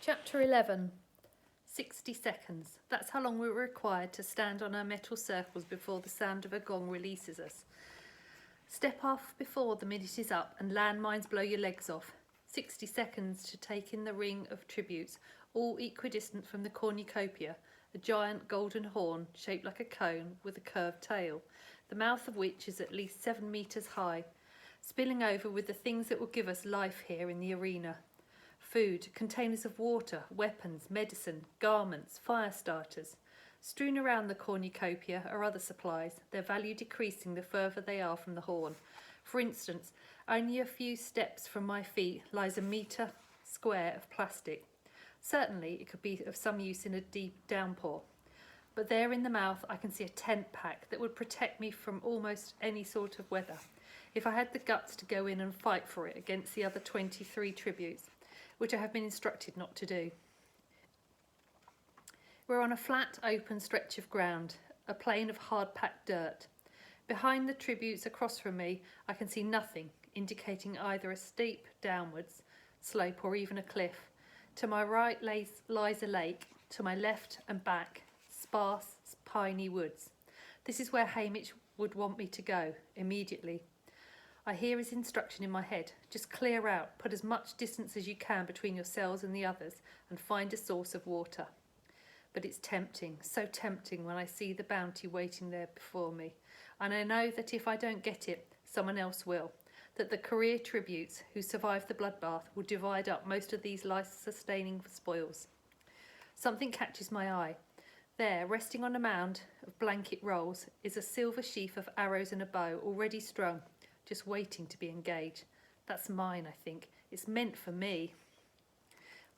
Chapter 11. 60 seconds. That's how long we're required to stand on our metal circles before the sound of a gong releases us. Step off before the minute is up and landmines blow your legs off. 60 seconds to take in the ring of tributes, all equidistant from the cornucopia, a giant golden horn shaped like a cone with a curved tail, the mouth of which is at least 7 metres high, spilling over with the things that will give us life here in the arena. Food, containers of water, weapons, medicine, garments, fire starters. Strewn around the cornucopia are other supplies, their value decreasing the further they are from the horn. For instance, only a few steps from my feet lies a metre square of plastic. Certainly it could be of some use in a deep downpour. But there in the mouth I can see a tent pack that would protect me from almost any sort of weather, if I had the guts to go in and fight for it against the other 23 tributes, which I have been instructed not to do. We're on a flat, open stretch of ground, a plain of hard-packed dirt. Behind the tributes across from me, I can see nothing, indicating either a steep downwards slope or even a cliff. To my right lies a lake, to my left and back, sparse, piney woods. This is where Hamish would want me to go, immediately. I hear his instruction in my head. Just clear out, put as much distance as you can between yourselves and the others, and find a source of water. But it's tempting, so tempting when I see the bounty waiting there before me. And I know that if I don't get it, someone else will. That the career tributes who survived the bloodbath will divide up most of these life-sustaining spoils. Something catches my eye. There, resting on a mound of blanket rolls, is a silver sheaf of arrows and a bow already strung, just waiting to be engaged. That's mine, I think. It's meant for me.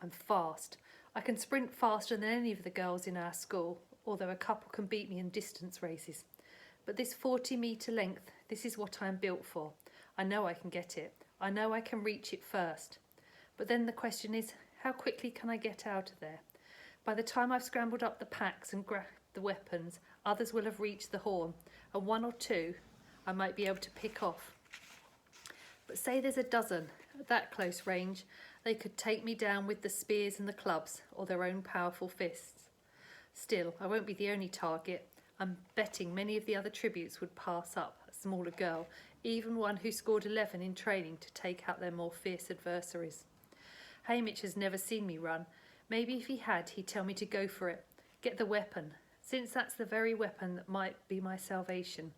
I'm fast. I can sprint faster than any of the girls in our school, although a couple can beat me in distance races. But this 40-metre length, this is what I'm built for. I know I can get it. I know I can reach it first. But then the question is, how quickly can I get out of there? By the time I've scrambled up the packs and grabbed the weapons, others will have reached the horn, and one or two I might be able to pick off. But say there's a dozen, at that close range, they could take me down with the spears and the clubs, or their own powerful fists. Still, I won't be the only target. I'm betting many of the other tributes would pass up a smaller girl, even one who scored 11 in training, to take out their more fierce adversaries. Hamish has never seen me run. Maybe if he had, he'd tell me to go for it, get the weapon, since that's the very weapon that might be my salvation.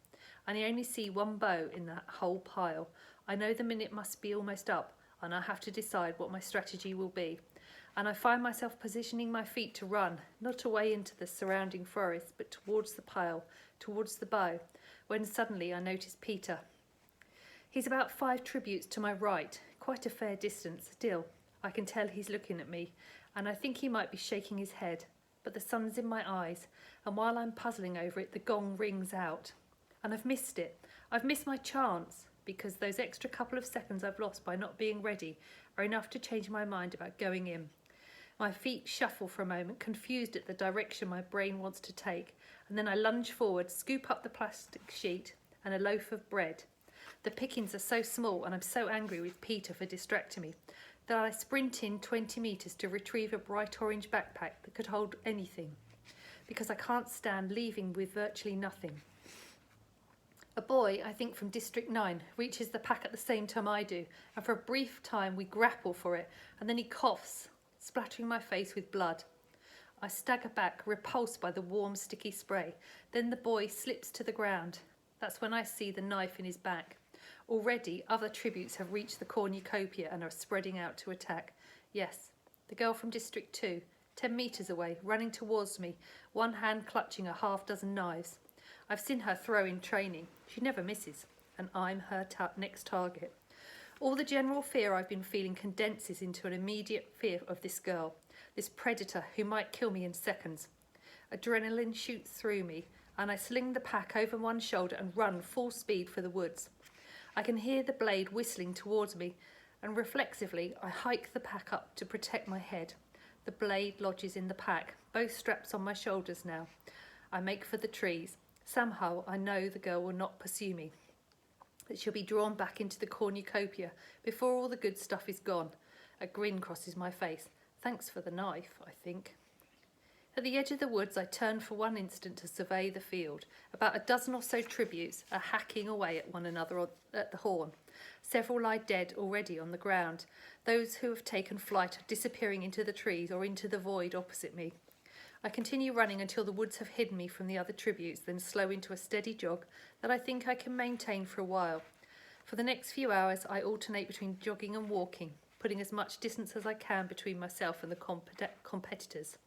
And I only see one bow in that whole pile. I know the minute must be almost up, and I have to decide what my strategy will be. And I find myself positioning my feet to run, not away into the surrounding forest, but towards the pile, towards the bow, when suddenly I notice Peter. He's about 5 tributes to my right, quite a fair distance. Still, I can tell he's looking at me, and I think he might be shaking his head. But the sun's in my eyes, and while I'm puzzling over it, the gong rings out. And I've missed it. I've missed my chance, because those extra couple of seconds I've lost by not being ready are enough to change my mind about going in. My feet shuffle for a moment, confused at the direction my brain wants to take, and then I lunge forward, scoop up the plastic sheet and a loaf of bread. The pickings are so small, and I'm so angry with Peter for distracting me, that I sprint in 20 metres to retrieve a bright orange backpack that could hold anything, because I can't stand leaving with virtually nothing. A boy, I think from District 9, reaches the pack at the same time I do, and for a brief time we grapple for it, and then he coughs, splattering my face with blood. I stagger back, repulsed by the warm, sticky spray. Then the boy slips to the ground. That's when I see the knife in his back. Already, other tributes have reached the cornucopia and are spreading out to attack. Yes, the girl from District 2, 10 metres away, running towards me, one hand clutching a half-dozen knives. I've seen her throw in training. She never misses, and I'm her next target. All the general fear I've been feeling condenses into an immediate fear of this girl, this predator who might kill me in seconds. Adrenaline shoots through me, and I sling the pack over one shoulder and run full speed for the woods. I can hear the blade whistling towards me, and reflexively I hike the pack up to protect my head. The blade lodges in the pack, both straps on my shoulders now. I make for the trees. Somehow I know the girl will not pursue me, that she'll be drawn back into the cornucopia before all the good stuff is gone. A grin crosses my face. Thanks for the knife, I think. At the edge of the woods, I turned for one instant to survey the field. About a dozen or so tributes are hacking away at one another at the horn. Several lie dead already on the ground. Those who have taken flight are disappearing into the trees or into the void opposite me. I continue running until the woods have hidden me from the other tributes, then slow into a steady jog that I think I can maintain for a while. For the next few hours, I alternate between jogging and walking, putting as much distance as I can between myself and the competitors.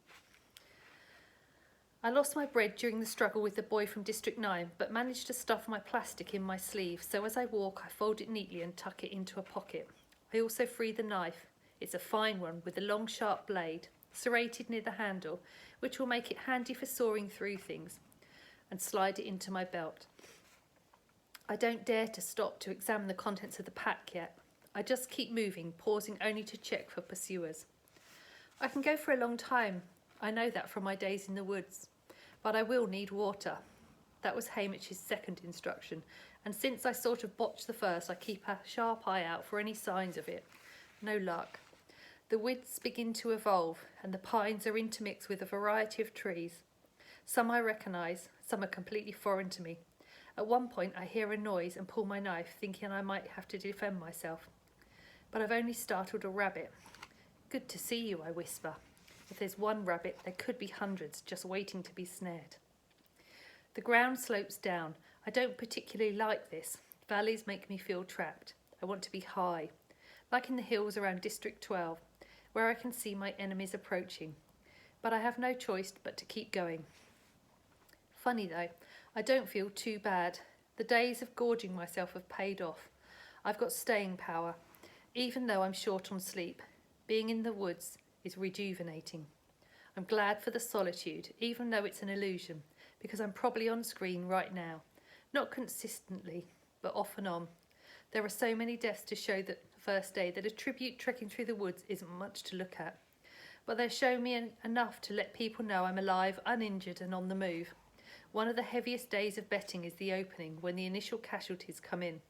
I lost my bread during the struggle with the boy from District 9, but managed to stuff my plastic in my sleeve, so as I walk I fold it neatly and tuck it into a pocket. I also free the knife. It's a fine one with a long sharp blade, serrated near the handle, which will make it handy for sawing through things, and slide it into my belt. I don't dare to stop to examine the contents of the pack yet. I just keep moving, pausing only to check for pursuers. I can go for a long time. I know that from my days in the woods. But I will need water. That was Haymitch's second instruction, and since I sort of botched the first, I keep a sharp eye out for any signs of it. No luck. The woods begin to evolve, and the pines are intermixed with a variety of trees. Some I recognise, some are completely foreign to me. At one point I hear a noise and pull my knife, thinking I might have to defend myself. But I've only startled a rabbit. "Good to see you," I whisper. If there's one rabbit, there could be hundreds just waiting to be snared. The ground slopes down. I don't particularly like this. Valleys make me feel trapped. I want to be high, like in the hills around District 12, where I can see my enemies approaching. But I have no choice but to keep going. Funny though, I don't feel too bad. The days of gorging myself have paid off. I've got staying power, even though I'm short on sleep. Being in the woods is rejuvenating. I'm glad for the solitude, even though it's an illusion, because I'm probably on screen right now. Not consistently, but off and on. There are so many deaths to show that first day that a tribute trekking through the woods isn't much to look at. But they show me enough to let people know I'm alive, uninjured and on the move. One of the heaviest days of betting is the opening, when the initial casualties come in.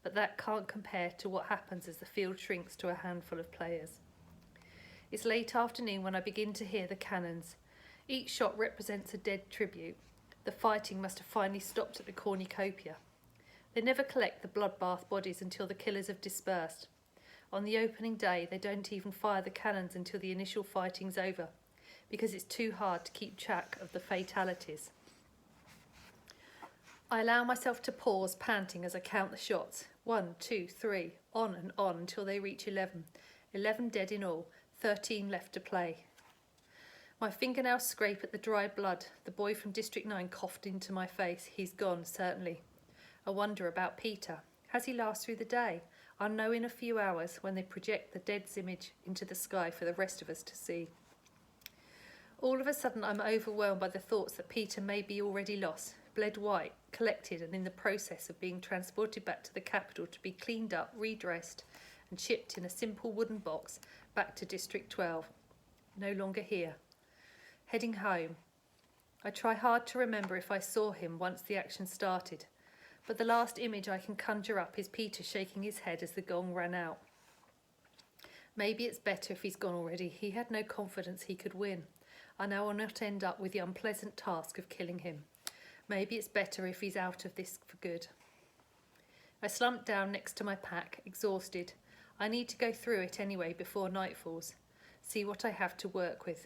But that can't compare to what happens as the field shrinks to a handful of players. It's late afternoon when I begin to hear the cannons. Each shot represents a dead tribute. The fighting must have finally stopped at the cornucopia. They never collect the bloodbath bodies until the killers have dispersed. On the opening day, they don't even fire the cannons until the initial fighting's over, because it's too hard to keep track of the fatalities. I allow myself to pause, panting as I count the shots. 1, 2, 3, on and on until they reach 11. 11 dead in all. 13 left to play. My fingernails scrape at the dry blood. The boy from District 9 coughed into my face. He's gone, certainly. I wonder about Peter. Has he lasted through the day? I'll know in a few hours when they project the dead's image into the sky for the rest of us to see. All of a sudden I'm overwhelmed by the thoughts that Peter may be already lost, bled white, collected and in the process of being transported back to the capital to be cleaned up, redressed and shipped in a simple wooden box back to District 12. No longer here. Heading home. I try hard to remember if I saw him once the action started, but the last image I can conjure up is Peter shaking his head as the gong ran out. Maybe it's better if he's gone already. He had no confidence he could win. I now will not end up with the unpleasant task of killing him. Maybe it's better if he's out of this for good. I slumped down next to my pack, exhausted. I need to go through it anyway before night falls, see what I have to work with.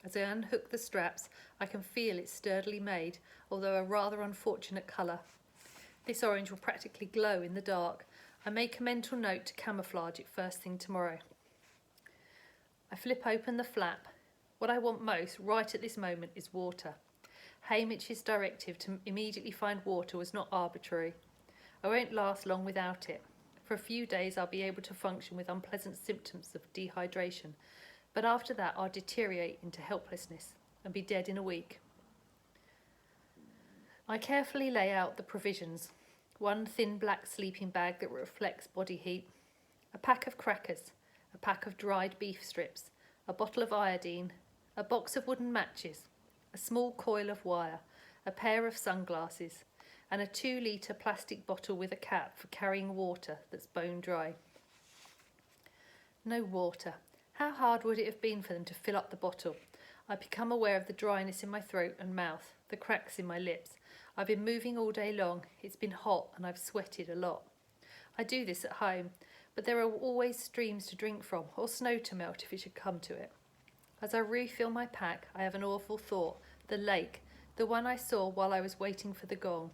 As I unhook the straps, I can feel it's sturdily made, although a rather unfortunate colour. This orange will practically glow in the dark. I make a mental note to camouflage it first thing tomorrow. I flip open the flap. What I want most, right at this moment, is water. Haymitch's directive to immediately find water was not arbitrary. I won't last long without it. For a few days I'll be able to function with unpleasant symptoms of dehydration, but after that I'll deteriorate into helplessness and be dead in a week. I carefully lay out the provisions. One thin black sleeping bag that reflects body heat, a pack of crackers, a pack of dried beef strips, a bottle of iodine, a box of wooden matches, a small coil of wire, a pair of sunglasses, and a 2-litre plastic bottle with a cap for carrying water that's bone dry. No water. How hard would it have been for them to fill up the bottle? I become aware of the dryness in my throat and mouth, the cracks in my lips. I've been moving all day long. It's been hot and I've sweated a lot. I do this at home, but there are always streams to drink from, or snow to melt if it should come to it. As I refill my pack, I have an awful thought. The lake, the one I saw while I was waiting for the gong.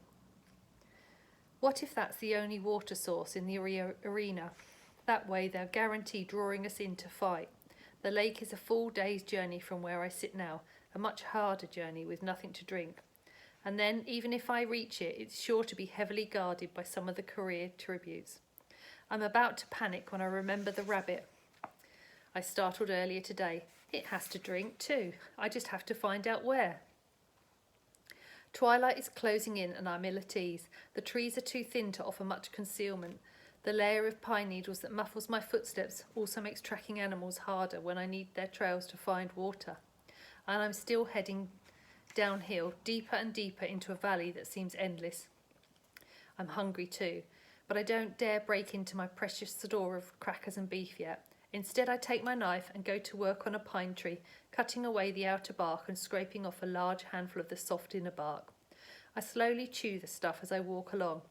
What if that's the only water source in the arena? That way they're guaranteed drawing us in to fight. The lake is a full day's journey from where I sit now, a much harder journey with nothing to drink. And then, even if I reach it, it's sure to be heavily guarded by some of the career tributes. I'm about to panic when I remember the rabbit I startled earlier today. It has to drink too. I just have to find out where. Twilight is closing in and I'm ill at ease. The trees are too thin to offer much concealment. The layer of pine needles that muffles my footsteps also makes tracking animals harder when I need their trails to find water. And I'm still heading downhill, deeper and deeper into a valley that seems endless. I'm hungry too, but I don't dare break into my precious store of crackers and beef yet. Instead, I take my knife and go to work on a pine tree, cutting away the outer bark and scraping off a large handful of the soft inner bark. I slowly chew the stuff as I walk along.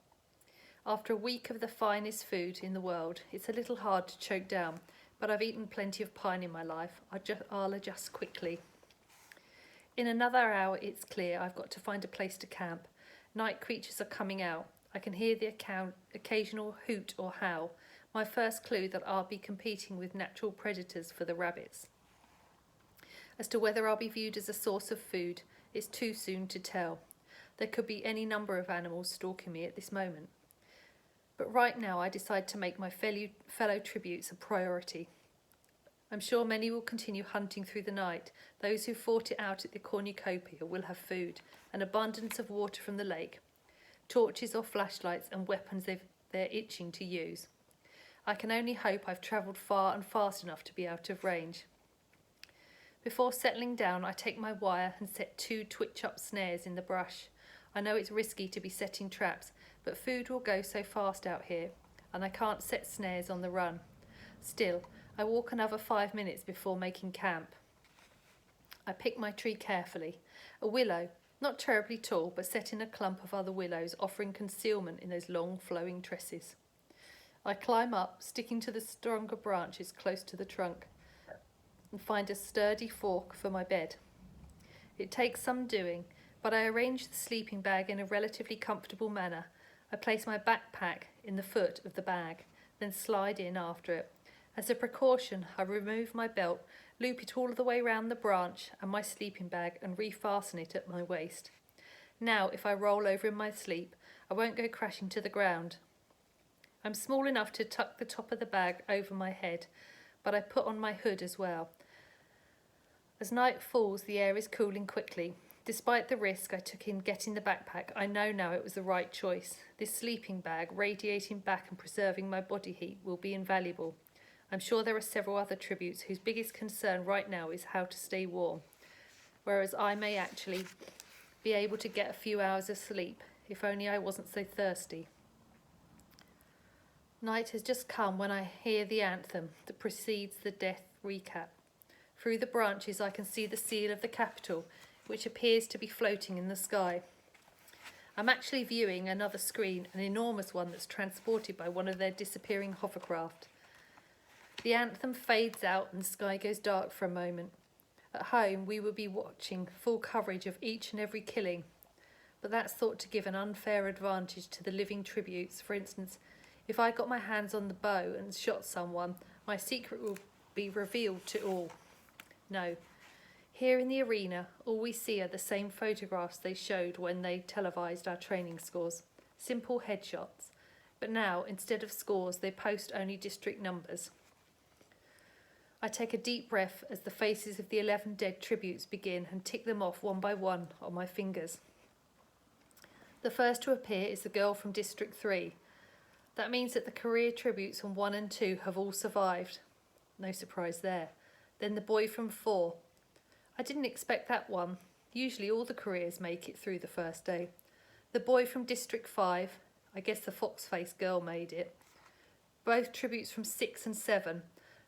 After a week of the finest food in the world, it's a little hard to choke down, but I've eaten plenty of pine in my life. I'll adjust quickly. In another hour, it's clear I've got to find a place to camp. Night creatures are coming out. I can hear the occasional hoot or howl, my first clue that I'll be competing with natural predators for the rabbits. As to whether I'll be viewed as a source of food, it's too soon to tell. There could be any number of animals stalking me at this moment. But right now I decide to make my fellow tributes a priority. I'm sure many will continue hunting through the night. Those who fought it out at the cornucopia will have food, an abundance of water from the lake, torches or flashlights and weapons they're itching to use. I can only hope I've travelled far and fast enough to be out of range. Before settling down, I take my wire and set 2 twitch-up snares in the brush. I know it's risky to be setting traps, but food will go so fast out here, and I can't set snares on the run. Still, I walk another 5 minutes before making camp. I pick my tree carefully. A willow, not terribly tall, but set in a clump of other willows, offering concealment in those long flowing tresses. I climb up, sticking to the stronger branches close to the trunk, and find a sturdy fork for my bed. It takes some doing, but I arrange the sleeping bag in a relatively comfortable manner. I place my backpack in the foot of the bag, then slide in after it. As a precaution, I remove my belt, loop it all the way round the branch and my sleeping bag and refasten it at my waist. Now, if I roll over in my sleep, I won't go crashing to the ground. I'm small enough to tuck the top of the bag over my head, but I put on my hood as well. As night falls, the air is cooling quickly. Despite the risk I took in getting the backpack, I know now it was the right choice. This sleeping bag, radiating back and preserving my body heat, will be invaluable. I'm sure there are several other tributes whose biggest concern right now is how to stay warm, whereas I may actually be able to get a few hours of sleep, if only I wasn't so thirsty. Night has just come when I hear the anthem that precedes the death recap. Through the branches I can see the seal of the Capitol, which appears to be floating in the sky. I'm actually viewing another screen, an enormous one that's transported by one of their disappearing hovercraft. The anthem fades out and the sky goes dark for a moment. At home we would be watching full coverage of each and every killing, but that's thought to give an unfair advantage to the living tributes. For instance, if I got my hands on the bow and shot someone, my secret will be revealed to all. No. Here in the arena, all we see are the same photographs they showed when they televised our training scores. Simple headshots. But now, instead of scores, they post only district numbers. I take a deep breath as the faces of the 11 dead tributes begin and tick them off one by one on my fingers. The first to appear is the girl from District 3. That means that the career tributes on 1 and 2 have all survived. No surprise there. Then the boy from 4. I didn't expect that one. Usually all the careers make it through the first day. The boy from District 5. I guess the fox-faced girl made it. Both tributes from 6 and 7.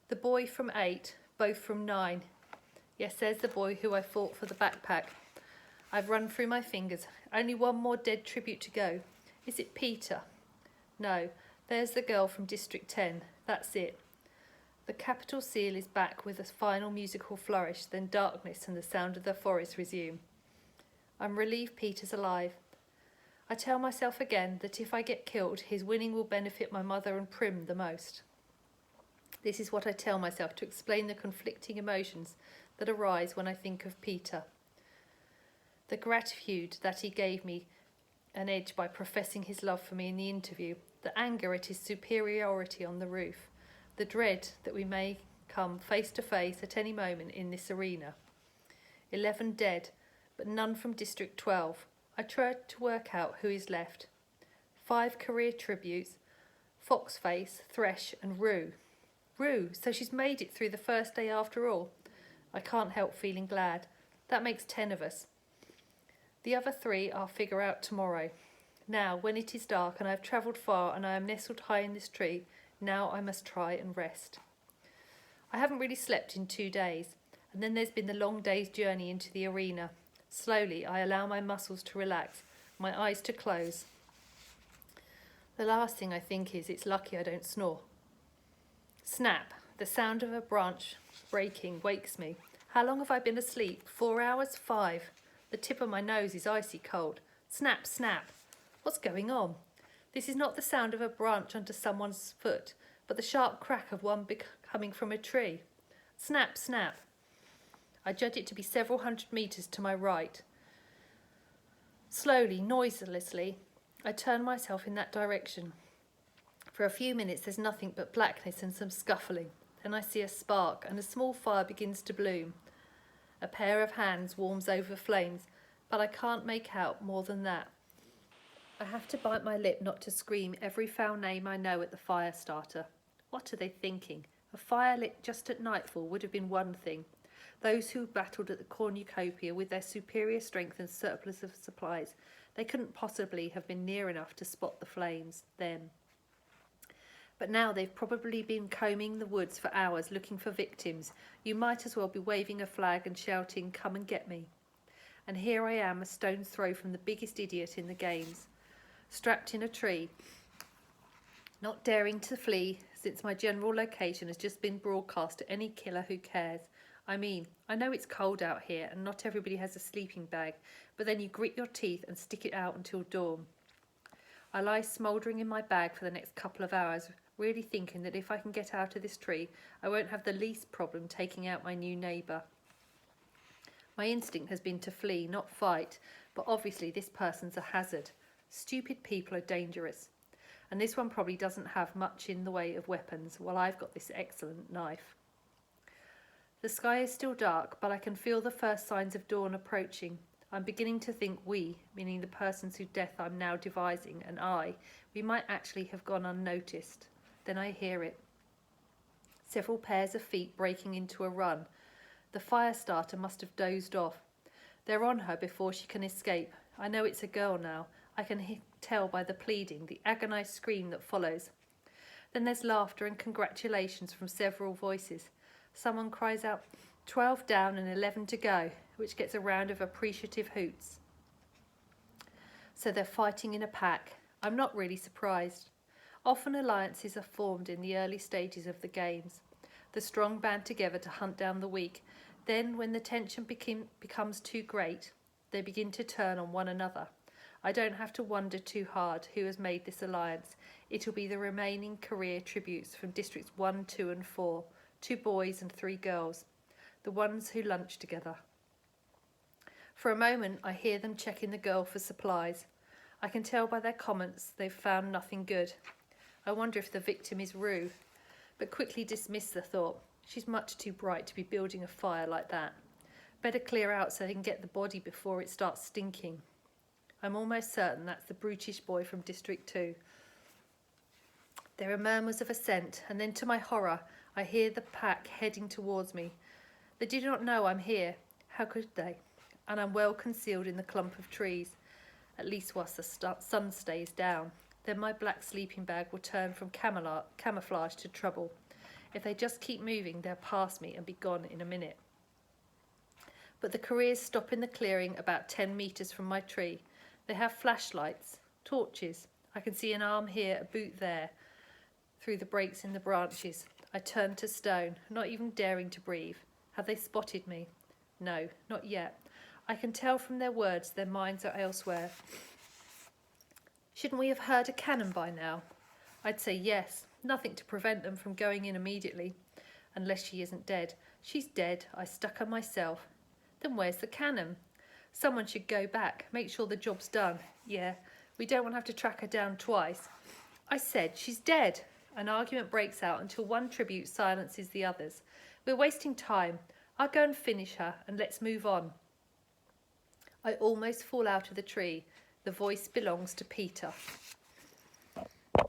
The boy from 8. both from 9. Yes, there's the boy who I fought for the backpack. I've run through my fingers. Only one more dead tribute to go. Is it Peter? No, there's the girl from District 10. That's it. The capital seal is back with a final musical flourish, then darkness and the sound of the forest resume. I'm relieved Peter's alive. I tell myself again that if I get killed, his winning will benefit my mother and Prim the most. This is what I tell myself to explain the conflicting emotions that arise when I think of Peter. The gratitude that he gave me an edge by professing his love for me in the interview, the anger at his superiority on the roof, the dread that we may come face to face at any moment in this arena. 11 dead, but none from District 12. I tried to work out who is left. 5 career tributes, Foxface, Thresh and Rue. Rue, so she's made it through the first day after all. I can't help feeling glad. That makes 10 of us. The other 3 I'll figure out tomorrow. Now, when it is dark and I have travelled far and I am nestled high in this tree, now I must try and rest. I haven't really slept in 2 days, and then there's been the long day's journey into the arena. Slowly, I allow my muscles to relax, my eyes to close. The last thing I think is it's lucky I don't snore. Snap! The sound of a branch breaking wakes me. How long have I been asleep? 4 hours? 5. The tip of my nose is icy cold. Snap, snap. What's going on? This is not the sound of a branch under someone's foot, but the sharp crack of one coming from a tree. Snap, snap. I judge it to be several hundred metres to my right. Slowly, noiselessly, I turn myself in that direction. For a few minutes there's nothing but blackness and some scuffling. Then I see a spark and a small fire begins to bloom. A pair of hands warms over flames, but I can't make out more than that. I have to bite my lip not to scream every foul name I know at the fire starter. What are they thinking? A fire lit just at nightfall would have been one thing. Those who battled at the cornucopia with their superior strength and surplus of supplies, they couldn't possibly have been near enough to spot the flames then. But now they've probably been combing the woods for hours looking for victims. You might as well be waving a flag and shouting, "Come and get me." And here I am, a stone's throw from the biggest idiot in the games, strapped in a tree, not daring to flee since my general location has just been broadcast to any killer who cares. I mean, I know it's cold out here and not everybody has a sleeping bag, but then you grit your teeth and stick it out until dawn. I lie smouldering in my bag for the next couple of hours, really thinking that if I can get out of this tree, I won't have the least problem taking out my new neighbour. My instinct has been to flee, not fight, but obviously this person's a hazard. Stupid people are dangerous. And this one probably doesn't have much in the way of weapons, while I've got this excellent knife. The sky is still dark, but I can feel the first signs of dawn approaching. I'm beginning to think we, meaning the persons whose death I'm now devising, and we might actually have gone unnoticed. Then I hear it. Several pairs of feet breaking into a run. The fire starter must have dozed off. They're on her before she can escape. I know it's a girl now. I can tell by the pleading, the agonised scream that follows. Then there's laughter and congratulations from several voices. Someone cries out, 12 down and 11 to go, which gets a round of appreciative hoots. So they're fighting in a pack. I'm not really surprised. Often alliances are formed in the early stages of the games. The strong band together to hunt down the weak. Then, when the tension becomes too great, they begin to turn on one another. I don't have to wonder too hard who has made this alliance. It'll be the remaining career tributes from Districts 1, 2 and 4, 2 boys and 3 girls, the ones who lunch together. For a moment I hear them checking the girl for supplies. I can tell by their comments they've found nothing good. I wonder if the victim is Rue, but quickly dismiss the thought. She's much too bright to be building a fire like that. Better clear out so they can get the body before it starts stinking. I'm almost certain that's the brutish boy from District 2. There are murmurs of assent, and then to my horror, I hear the pack heading towards me. They do not know I'm here. How could they? And I'm well concealed in the clump of trees, at least whilst the sun stays down. Then my black sleeping bag will turn from camouflage to trouble. If they just keep moving, they'll pass me and be gone in a minute. But the careers stop in the clearing about 10 metres from my tree. They have flashlights, torches. I can see an arm here, a boot there, through the breaks in the branches. I turn to stone, not even daring to breathe. Have they spotted me? No, not yet. I can tell from their words their minds are elsewhere. Shouldn't we have heard a cannon by now? I'd say yes. Nothing to prevent them from going in immediately. Unless she isn't dead. She's dead. I stuck her myself. Then where's the cannon? Someone should go back, make sure the job's done. Yeah, we don't want to have to track her down twice. I said she's dead. An argument breaks out until one tribute silences the others. We're wasting time. I'll go and finish her and let's move on. I almost fall out of the tree. The voice belongs to Peter.